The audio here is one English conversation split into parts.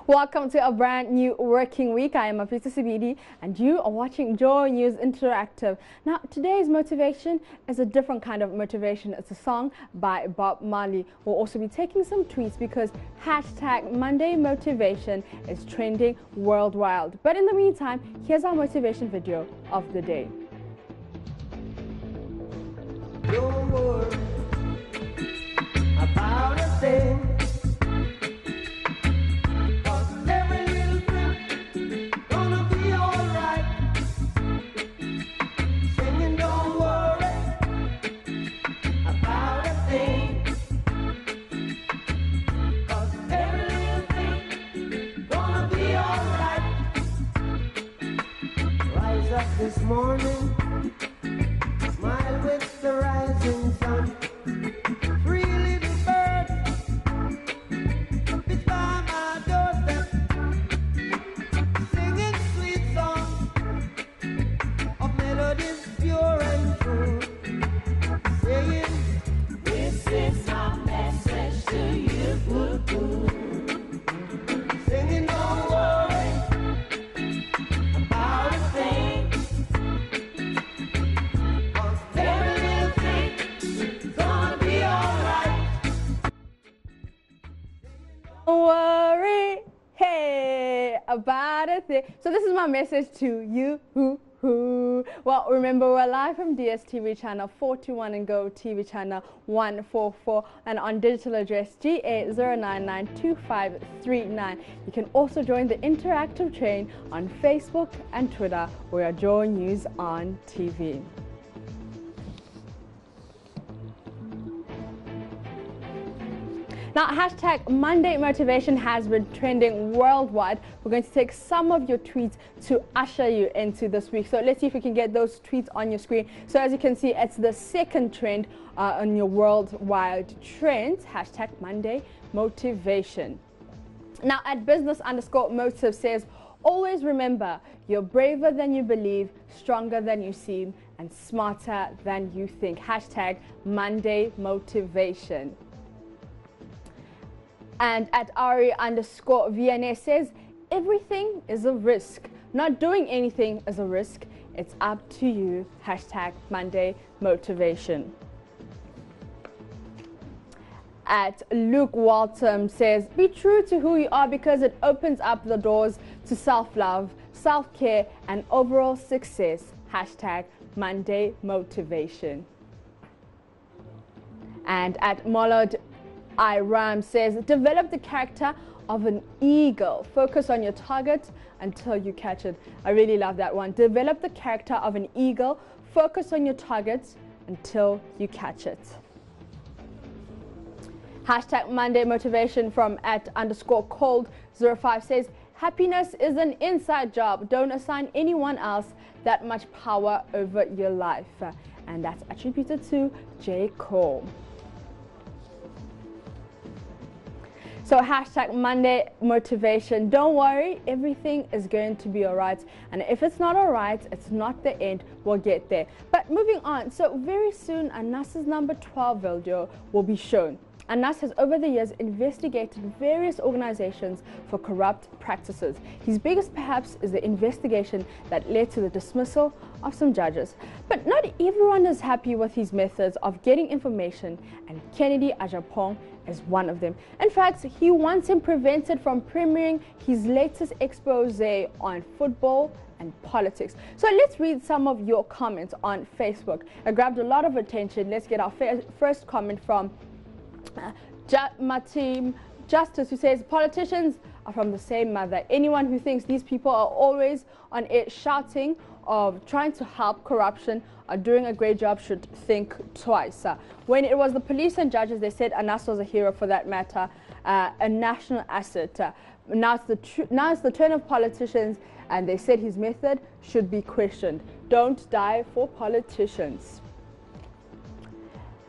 Welcome to a brand new working week. I am Afisa Sibidi and you are watching Joy News Interactive. Now, today's motivation is a different kind of motivation. It's a song by Bob Marley. We'll also be taking some tweets because hashtag Monday Motivation is trending worldwide. But in the meantime, here's our motivation video of the day. Don't worry about a thing. This morning, smile with the rising sun. Three little birds, it's by my doorstep, singing sweet songs of melodies pure and true, saying, this is our message to you. Singing, don't worry about a thing. Don't worry, hey, about a thing. So this is my message to you. Well, remember, we're live from DSTV channel 421 and Go TV channel 144 and on digital address GA0992539. You can also join the interactive train on Facebook and Twitter. We are Joy News on TV. Now, hashtag Monday Motivation has been trending worldwide. We're going to take some of your tweets to usher you into this week. So let's see if we can get those tweets on your screen. So as you can see, it's the second trend on your worldwide trends. Hashtag Monday Motivation. Now, at business_motive says, always remember, you're braver than you believe, stronger than you seem, and smarter than you think. Hashtag Monday Motivation. And at Ari_VNS says, everything is a risk. Not doing anything is a risk. It's up to you. Hashtag Monday Motivation. At Luke Waltham says, be true to who you are because it opens up the doors to self-love, self-care, and overall success. Hashtag Monday Motivation. And at Molod Iram says, develop the character of an eagle. Focus on your target until you catch it. I really love that one. Develop the character of an eagle. Focus on your target until you catch it. Hashtag Monday Motivation from @_cold05 says, happiness is an inside job. Don't assign anyone else that much power over your life. And that's attributed to J. Cole. So hashtag Monday Motivation. Don't worry, everything is going to be all right. And if it's not all right, it's not the end. We'll get there. But moving on, so very soon, Anas's number 12 video will be shown. Anas has over the years investigated various organizations for corrupt practices. His biggest perhaps is the investigation that led to the dismissal of some judges. But not everyone is happy with his methods of getting information, and Kennedy Agyapong is one of them. In fact, he wants him prevented from premiering his latest expose on football and politics. So let's read some of your comments on Facebook. It grabbed a lot of attention. Let's get our first comment from Matim Justice, who says, politicians are from the same mother. Anyone who thinks these people are always on air shouting of trying to help corruption are doing a great job should think twice. When it was the police and judges, they said Anas was a hero for that matter, a national asset. Now it's the turn of politicians, and they said his method should be questioned. Don't die for politicians.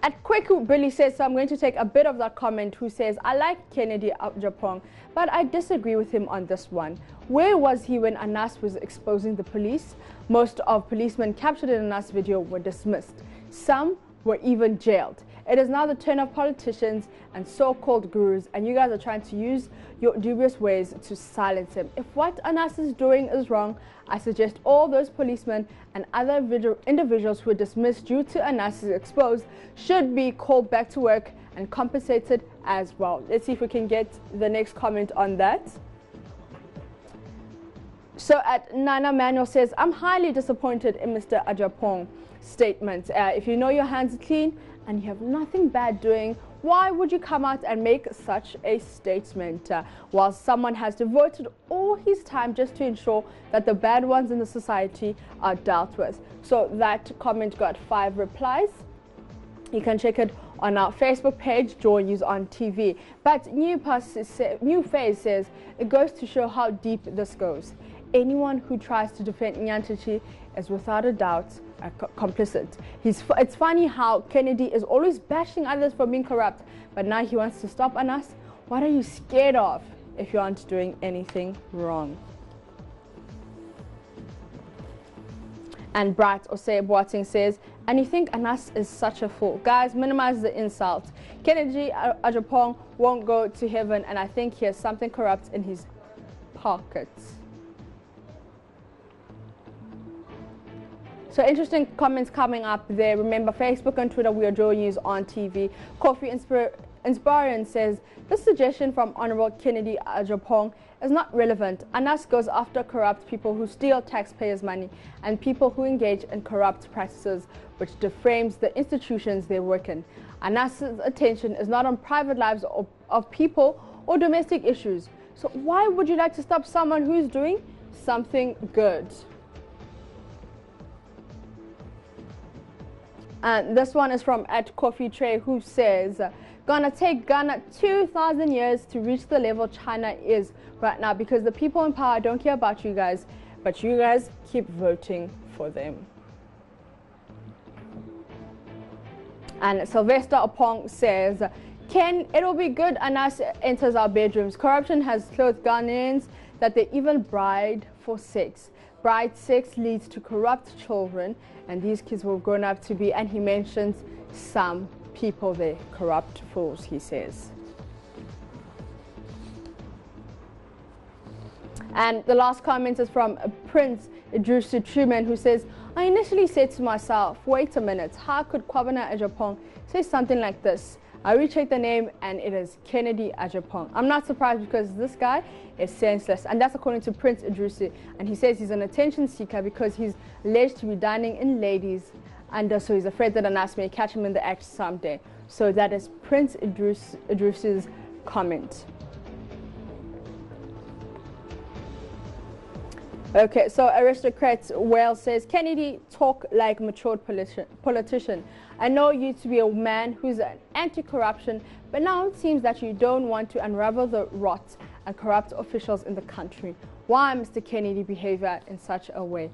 At Kweku, Billy says, so I'm going to take a bit of that comment, who says, I like Kennedy Agyapong, but I disagree with him on this one. Where was he when Anas was exposing the police? Most of policemen captured in Anas' video were dismissed. Some were even jailed. It is now the turn of politicians and so-called gurus, and you guys are trying to use your dubious ways to silence him. If what Anas is doing is wrong, I suggest all those policemen and other individuals who were dismissed due to Anas is exposed should be called back to work and compensated as well. Let's see if we can get the next comment on that. So at Nana Manuel says, I'm highly disappointed in Mr. Agyapong's statement. If you know your hands are clean and you have nothing bad doing, why would you come out and make such a statement? While someone has devoted all his time just to ensure that the bad ones in the society are dealt with. So that comment got 5 replies. You can check it on our Facebook page, Joy News on TV. But New Phase says, it goes to show how deep this goes. Anyone who tries to defend Nyantichi is without a doubt complicit. It's funny how Kennedy is always bashing others for being corrupt, but now he wants to stop Anas. What are you scared of if you aren't doing anything wrong? And Bright Osei Boating says, and you think Anas is such a fool. Guys, minimize the insult. Kennedy Agyapong won't go to heaven, and I think he has something corrupt in his pockets. So interesting comments coming up there. Remember, Facebook and Twitter, we are Joy News on TV. Coffee Inspirian says, this suggestion from Honorable Kennedy Agyapong is not relevant. Anas goes after corrupt people who steal taxpayers' money and people who engage in corrupt practices, which defames the institutions they work in. Anas's attention is not on private lives of people or domestic issues. So why would you like to stop someone who's doing something good? And this one is from @CoffeeTray, who says, gonna take Ghana 2,000 years to reach the level China is right now because the people in power don't care about you guys, but you guys keep voting for them. And Sylvester Opong says, Ken, it'll be good Anas enters our bedrooms. Corruption has clothed Ghanaians that they even bride for sex. Bride sex leads to corrupt children, and these kids will grow up to be, and he mentions some people there, corrupt fools, he says. And the last comment is from Prince Idrusu Truman, who says, I initially said to myself, wait a minute, how could Kwabena Agyapong say something like this? I rechecked the name and it is Kennedy Agyapong. I'm not surprised because this guy is senseless, and that's according to Prince Idrusu, and he says he's an attention seeker because he's alleged to be dining in ladies, and so he's afraid that Anas may catch him in the act someday. So that is Prince Idrusu's comment. Okay, so Aristocrat Wales says, Kennedy, talk like matured politician. I know you to be a man who's an anti-corruption, but now it seems that you don't want to unravel the rot and corrupt officials in the country. Why, Mr. Kennedy, behavior in such a way?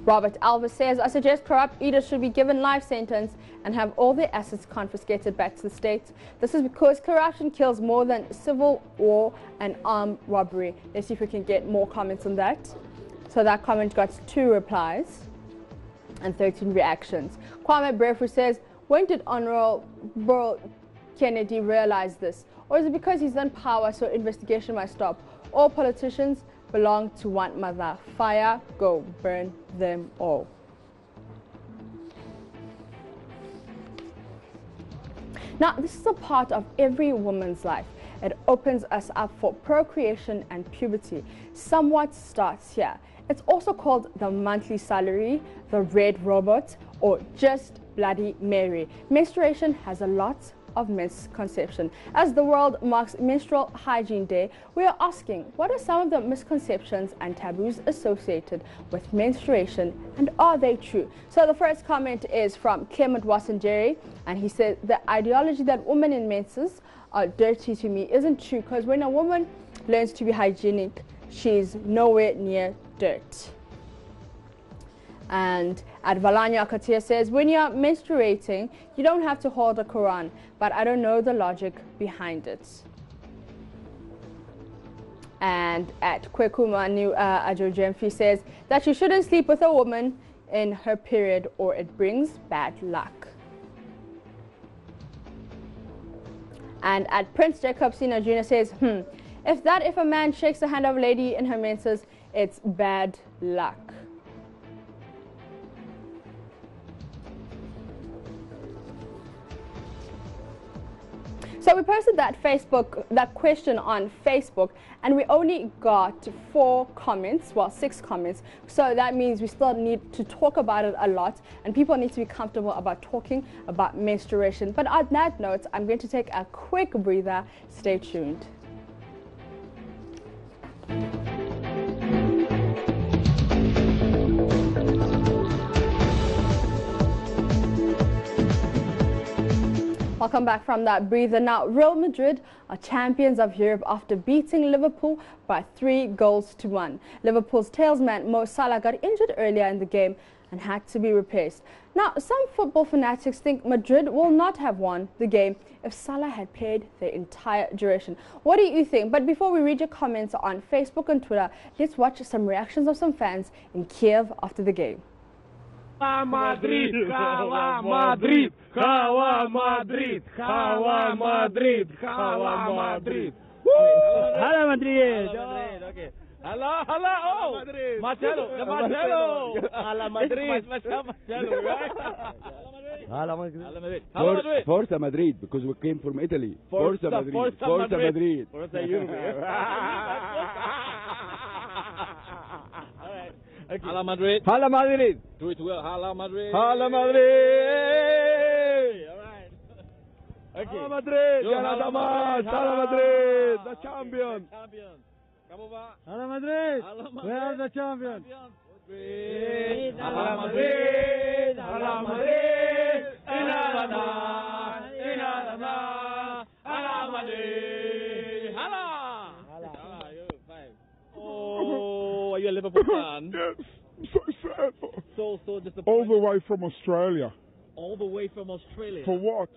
Robert Alva says, I suggest corrupt leaders should be given life sentence and have all their assets confiscated back to the state. This is because corruption kills more than civil war and armed robbery. Let's see if we can get more comments on that. So that comment got 2 replies and 13 reactions. Kwame Brefu says, when did Honorable Kennedy realize this? Or is it because he's in power so investigation must stop? All politicians belong to one mother. Fire, go, burn them all. Now, this is a part of every woman's life. It opens us up for procreation and puberty. Somewhat starts here. It's also called the monthly salary, the red robot, or just Bloody Mary. Menstruation has a lot of misconception. As the world marks Menstrual Hygiene Day, we are asking, what are some of the misconceptions and taboos associated with menstruation, and are they true? So the first comment is from Clement Wassenjeri, and he said, the ideology that women in menses are dirty to me isn't true, because when a woman learns to be hygienic, she's nowhere near dirt. And Advalanya Akatia says, when you're menstruating, you don't have to hold a Quran, but I don't know the logic behind it. And at Kwekumanu Ajojemfi says that you shouldn't sleep with a woman in her period or it brings bad luck. And at Prince Jacob Senior Jr. says, if a man shakes the hand of a lady in her menses, it's bad luck. So we posted that question on Facebook, and we only got 4 comments, well 6 comments. So that means we still need to talk about it a lot, and people need to be comfortable about talking about menstruation. But on that note, I'm going to take a quick breather. Stay tuned. Welcome back from that breather. Now, Real Madrid are champions of Europe after beating Liverpool by 3-1. Liverpool's tailsman Mo Salah got injured earlier in the game and had to be replaced. Now, some football fanatics think Madrid will not have won the game if Salah had played the entire duration. What do you think? But before we read your comments on Facebook and Twitter, let's watch some reactions of some fans in Kiev after the game. Madrid, Hala Madrid, Hala Madrid, Hala Madrid, Hala Madrid. Hala Madrid. Okay. Hala, oh, Marcelo, Hala Madrid, Marcelo, right? Hala Madrid. Forza Madrid, because we came from Italy. Forza Madrid. Forza Madrid. Forza Juve. Okay. Hala Madrid. Hala Madrid. Do it well. Hala Madrid. Hala Madrid. All right. Okay. Hala Madrid. Hala Madrid. Hala Madrid. The champion. Come over. Hala Madrid. Hala We are the champion. Hala Madrid. Hala Madrid. Hala Madrid. Hala. Oh, are you a Liverpool fan? Yes, I'm so sad. So disappointed. All the way from Australia. All the way from Australia. For what?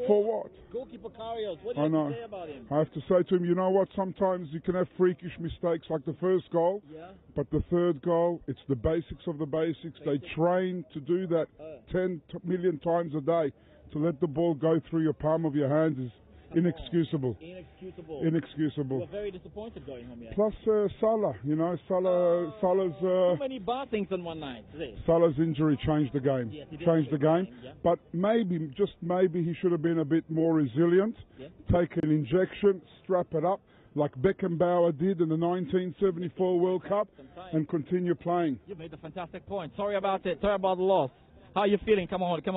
For what? Goalkeeper Karius, what do I you know. have to say about him? I have to say to him, you know what? Sometimes you can have freakish mistakes like the first goal, Yeah. but the third goal, it's the basics of the basics. They train to do that 10 million times a day. To let the ball go through your palm of your hands is inexcusable. Inexcusable. Inexcusable. You were very disappointed going home, yeah. Plus Salah, you know, Salah's Too many bad things on one night, today. Salah's injury changed the game. Yes, he did Changed the game. yeah. But maybe, just maybe, he should have been a bit more resilient. Yeah. Take an injection, strap it up, like Beckenbauer did in the 1974 World Cup, and continue playing. You made a fantastic point. Sorry about it. Sorry about the loss. How are you feeling? Come on. Just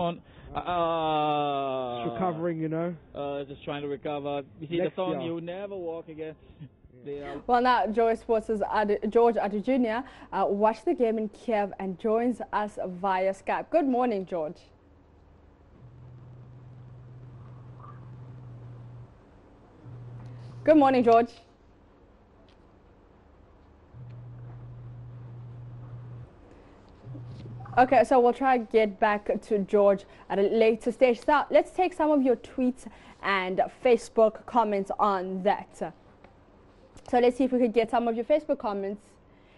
recovering, you know. Just trying to recover. You see Next the song, year. You Never Walk Again. Well, now Joy Sports' George Adu Jr. Watched the game in Kiev and joins us via Skype. Good morning, George. Good morning, George. Okay, so we'll try to get back to George at a later stage. So let's take some of your tweets and Facebook comments on that. So let's see if we could get some of your Facebook comments.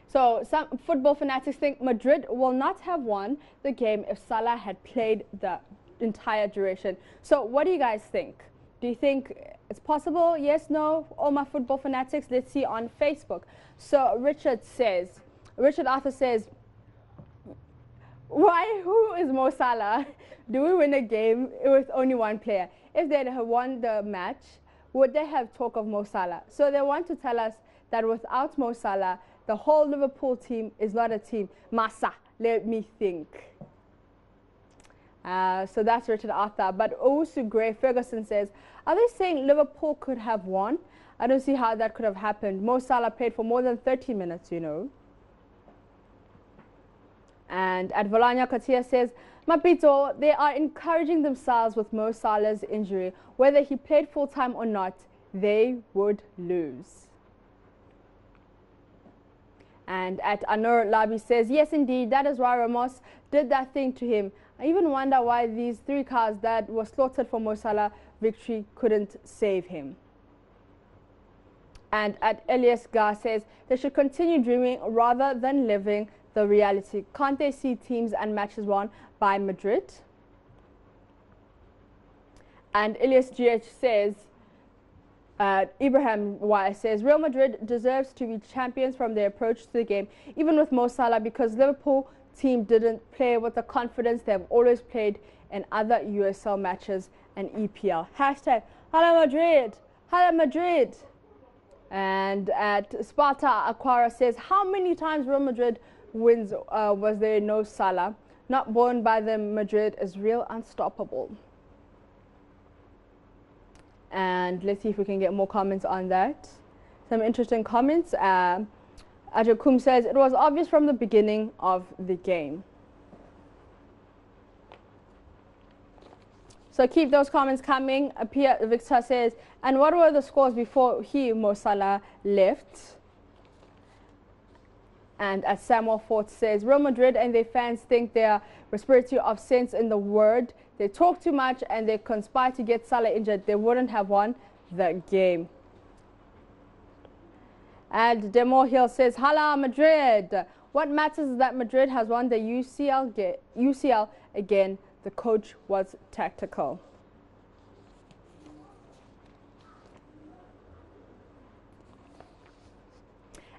So some football fanatics think Madrid will not have won the game if Salah had played the entire duration. So what do you guys think? Do you think it's possible? Yes, no? All my football fanatics, let's see on Facebook. So Richard Arthur says, who is Mo Salah? Do we win a game with only one player? If they'd have won the match, would they have talk of Mo Salah? So they want to tell us that without Mo Salah, the whole Liverpool team is not a team. Massa, let me think. So that's Richard Arthur. But Owusu Gray Ferguson says, are they saying Liverpool could have won? I don't see how that could have happened. Mo Salah played for more than 30 minutes, you know. And at Volanya Katia says, Mapito, they are encouraging themselves with Mo Salah's injury. Whether he played full-time or not, they would lose. And at Anur Labi says, yes, indeed, that is why Ramos did that thing to him. I even wonder why these 3 cars that were slaughtered for Mo Salah victory couldn't save him. And at Elias Gar says, they should continue dreaming rather than living the reality? Can't they see teams and matches won by Madrid? And Ilyas GH says, Ibrahim Y says, Real Madrid deserves to be champions from their approach to the game, even with Mo Salah, because Liverpool team didn't play with the confidence they've always played in other USL matches and EPL. Hashtag Hala Madrid, Hala Madrid. And at Sparta Aquara says, how many times Real Madrid wins was there no Salah? Not born by them, Madrid is real unstoppable. And let's see if we can get more comments on that. Some interesting comments. Agyapong says, it was obvious from the beginning of the game. So keep those comments coming. Pia Victor says, and what were the scores before Mo Salah left? And as Samuel Fort says, Real Madrid and their fans think they are respiratory of sense in the word. They talk too much and they conspire to get Salah injured. They wouldn't have won the game. And Demo Hill says, Hala Madrid. What matters is that Madrid has won the UCL again. The coach was tactical.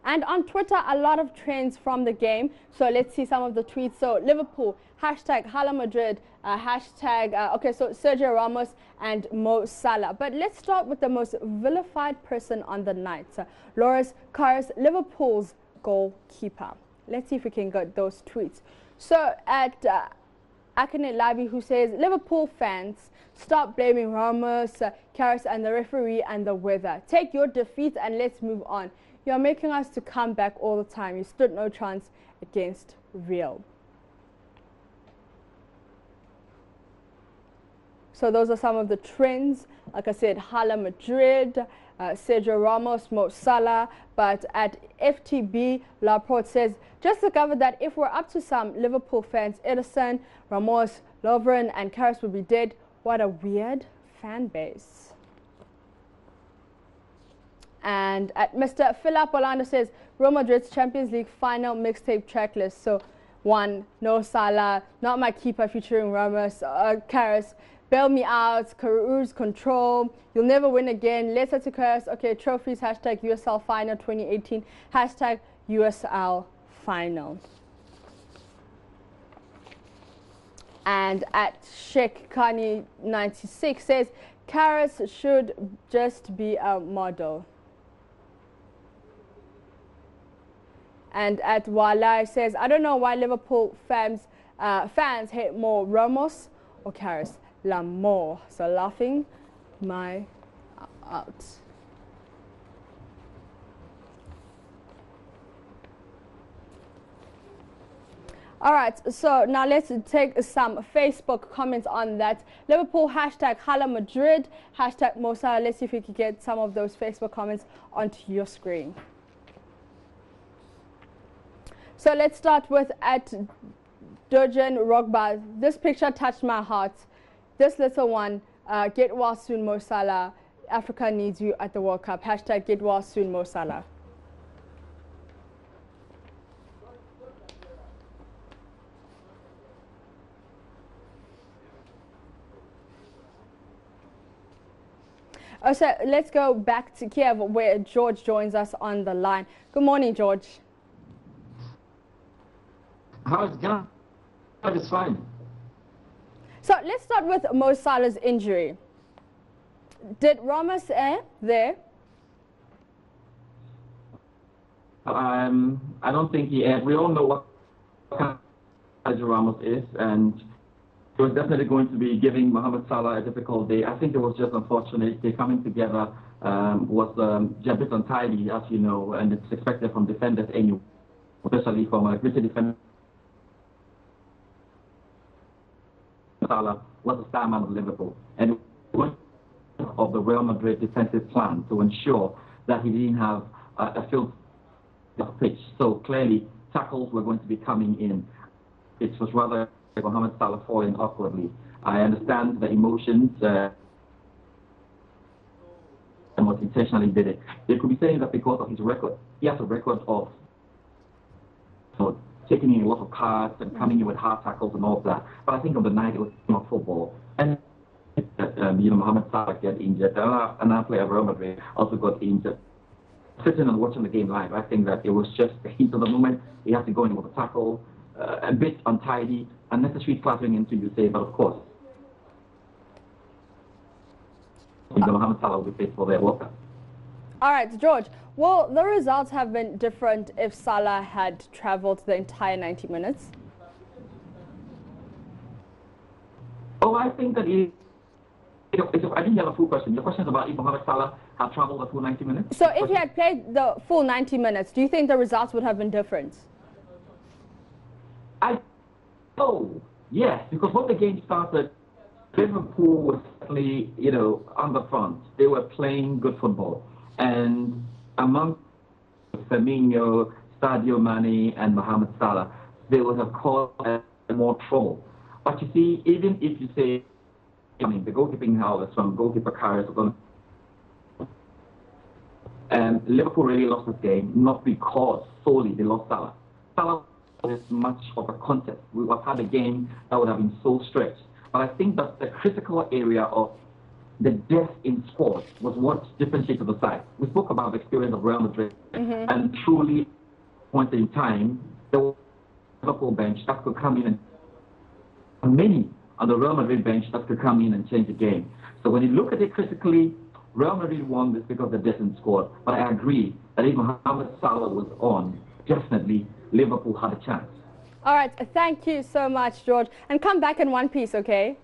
And on Twitter, a lot of trends from the game. So let's see some of the tweets. So Liverpool, hashtag Hala Madrid, hashtag, okay, so Sergio Ramos and Mo Salah. But let's start with the most vilified person on the night. Loris Karius, Liverpool's goalkeeper. Let's see if we can get those tweets. So at Akane Labi, who says, Liverpool fans, stop blaming Ramos, Karius and the referee and the weather. Take your defeat and let's move on. You are making us to come back all the time. You stood no chance against Real. So those are some of the trends. Like I said, Hala Madrid, Sergio Ramos, Mo Salah. But at FTB, Laporte says, just discovered that if we're up to some Liverpool fans, Edison, Ramos, Lovren and Karius would be dead. What a weird fan base. And at Mr. Philip Orlando says, Real Madrid's Champions League final mixtape tracklist. So 1, no Salah, not my keeper featuring Ramos, Karius, bail me out, Caru's control, you'll never win again, letter to Karius, okay, trophies, hashtag USL final 2018, hashtag USL final. And at Sheikh Kani 96 says, Karius should just be a model. And at Walai says, I don't know why Liverpool fans hate more Ramos or Karius. L'amour. So laughing my out. All right, so now let's take some Facebook comments on that. Liverpool, hashtag Hala Madrid, hashtag Mo Salah. Let's see if we can get some of those Facebook comments onto your screen. So let's start with at Dojan Rogba. This picture touched my heart. This little one, get well soon Mo Salah. Africa needs you at the World Cup. Hashtag get well soon Mo Salah. So let's go back to Kiev where George joins us on the line. Good morning, George. How's it going? It's fine. So let's start with Mo Salah's injury. Did Ramos there? I don't think he. We all know what kind of Ramos is, and he was definitely going to be giving Mohamed Salah a difficult day. I think it was just unfortunate. They coming together was a bit untidy, as you know, and it's expected from defenders anyway, especially from a gritty defender. Salah was a star man of Liverpool, and one of the Real Madrid defensive plan to ensure that he didn't have a field pitch. So clearly, tackles were going to be coming in. It was rather Mohamed Salah falling awkwardly. I understand the emotions and what intentionally did it. They could be saying that because of his record, he has a record of taking in a lot of cards and coming in with hard tackles and all of that. But I think on the night it was not football. And Mohamed Salah get injured. Another player, Real Madrid, also got injured. Sitting and watching the game live, I think that it was just the heat of the moment. You have to go in with a tackle, a bit untidy, unnecessary flattering into you say, but of course, Mohamed Salah will be fit for their World Cup. All right, George. Well, the results have been different if Salah had travelled the entire 90 minutes. Oh, I think that I didn't have a full question. Your question is about if Mohamed Salah had travelled the full 90 minutes? So if he had played the full 90 minutes, do you think the results would have been different? Yes, because when the game started, Liverpool was certainly, on the front. They were playing good football. And among Firmino, Sadio Mane, and Mohamed Salah, they would have caused more trouble. But you see, even if you say, the goalkeeping howlers from goalkeeper carriers, and Liverpool really lost this game, not because solely they lost Salah. Salah was much of a contest. We would have had a game that would have been so stretched. But I think that the critical area of the depth in squad was what differentiated the side. We spoke about the experience of Real Madrid, and truly, point in time, there was a Liverpool bench that could come in and many on the Real Madrid bench that could come in and change the game. So when you look at it critically, Real Madrid won this because of the depth in squad. But I agree that if Mohamed Salah was on, definitely Liverpool had a chance. All right, thank you so much, George. And come back in one piece, okay?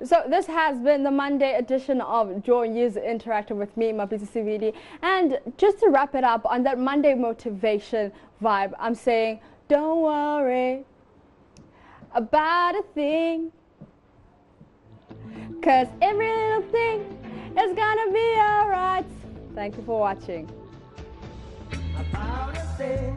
So this has been the Monday edition of Joy News Interactive with me, Mapisi Sividi. And just to wrap it up on that Monday motivation vibe, I'm saying, don't worry about a thing, 'cause every little thing is gonna be alright. Thank you for watching. About a thing.